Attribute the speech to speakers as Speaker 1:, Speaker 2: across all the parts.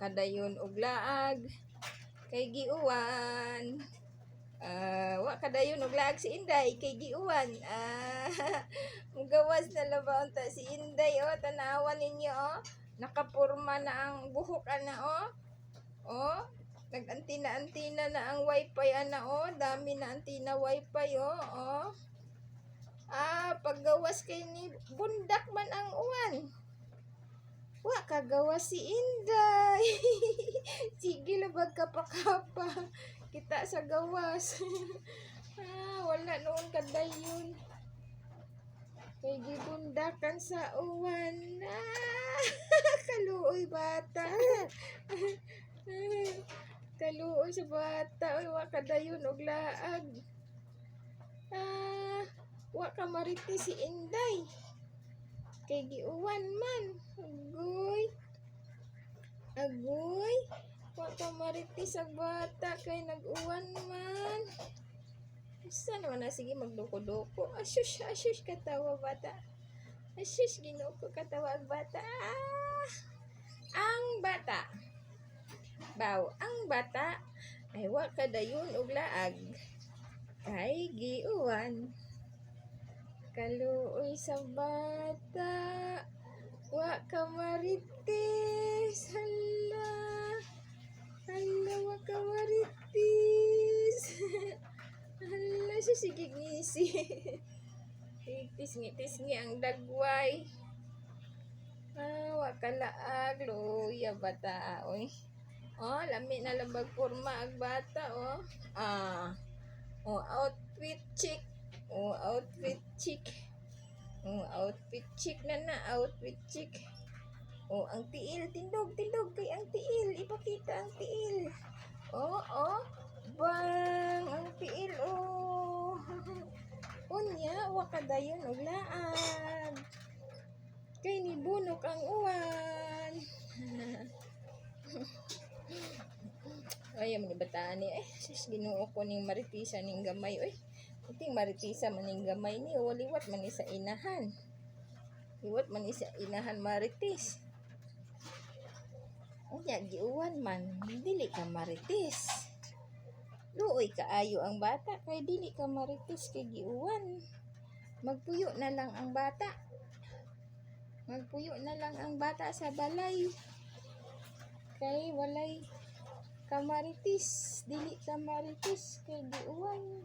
Speaker 1: kadayon og laag kay giuwan. Wa kadayon og laag si Inday kay giuwan. Mugawas na labaw ta si Inday, oh, tanawan ninyo, oh. Nakapurma na ang buhok ana, oh. Oh, nag-antina-antina na ang wifi ana, oh. Dami na antina wifi, oh. Oh. Paggawas kay ni bundak man ang uwan. Wa kagawas si Inday. Sige labag kapakapa. Kita sa gawas. Wala noon kadayon. Kay gibundakan sa uwan. Kaluoy bata. Kaluoy sa bata. Uy, wa kadayon og laag. Wa ka mariti si Inday. Kay giuwan man. Agoy. Agoy. Wa ka mariti sa bata kay nag-uwan man. Isa naman na, sige magduko-duko. Asyush, asyush katawa bata. Asyush, ginuko katawa ang bata. Ang bata. Baw, ang bata. Ay wa kadayon og laag. Kay giuwan. Kaluoy sa bata. Wa ka maritis. Hala. Hala, wa ka maritis. Hala, sige ngisi. Ngitis-ngitis ang dagway. Wa ka laag. Luya bata. Oy. Oh, lami na labag porma ang bata, oh. Outfit chic. Outfit chic. Outfit chic na, outfit chic. Ang tiil, tindog kay ang tiil. Ipakita ang tiil. Bang, ang tiil, oh. Unya, wa kadayon og laag. Kay nibunok ang uwan. Ay, mga bataan ni. Sus, Ginoo ko ning maritisa ning gamay. Oy, iting maritisa man ning gamay ni. Waliwat man ni sa inahan. Liwat man ni sa inahan maritis. Unya, giuwan man. Dili ka maritis. Luoy kaayo ang bata. Kay dili ka maritis kay giuwan. Magpuyo na lang ang bata. Magpuyo na lang ang bata sa balay. Kay walay kamaritis, dili kamaritis kay giuwan.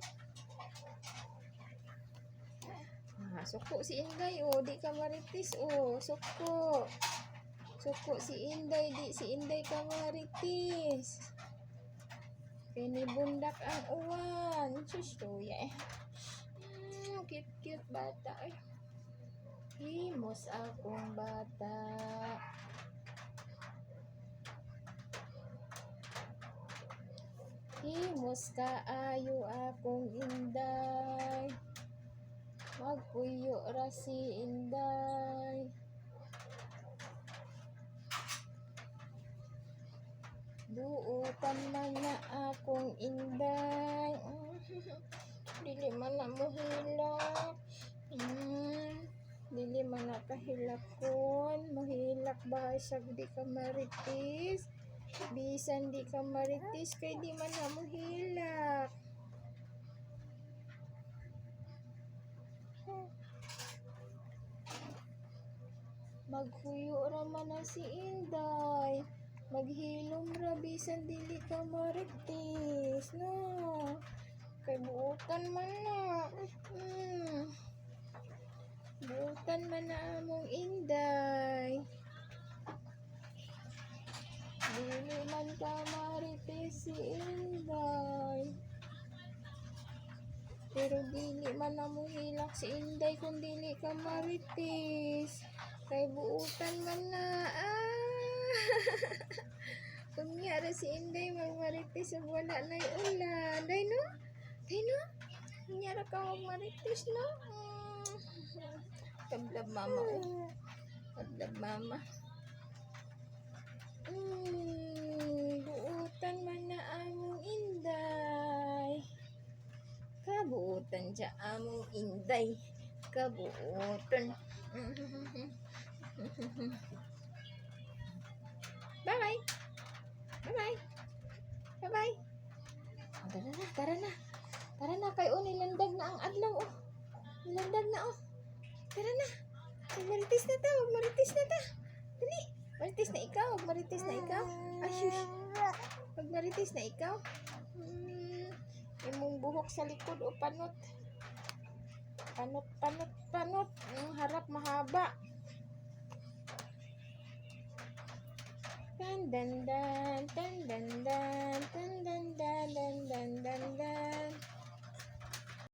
Speaker 1: Suko si Inday, oh, di kamaritis, oh, suko. Suko si Inday, di si Inday kamaritis. Kay nibundak ang uwan. Susuya eh. Cute bata eh. Himos akong bata. Himos kaayo akong Inday. Magpuyo ra si Inday. Duutan man na akong Inday. Dili man na mohilak. Dili man na kahilakon. Mohilak ba siya di ka maritis. Bisan di ka maritis kay di man na mohilak. Maghuyo ra man na si Inday. Maghilom ra bisan dili ka maritis. No. Kay buutan man na. Buutan man na among Inday. Dili man ka maritis si Inday. Pero dili man na mohilak si Inday kung dili ka maritis. Kay buutan man na. Kunyara si Inday magmaritis ug wala nay ulan. Day no? Kunyara ka magmaritis no? Kablab mama, oh. Kablab mama. Buutan man na among Inday. Kabuutan siya among Inday. Kabuutan. Bye-bye. Bye-bye. Bye-bye. Oh, tara na, tara na. Tara na, kay nilandag na ang adlaw, oh. Nilandag na, oh. Tara na. Magmaritis na ta, magmaritis na ta. Dali. Maritis na ikaw, magmaritis na ikaw. Ashush. Magmaritis na ikaw. Imong buhok sa likod, o panot. Panot, panot, panot. Ang harap mahaba. Dan dan dan dan dan dan dan dan dan dan dan dan dan.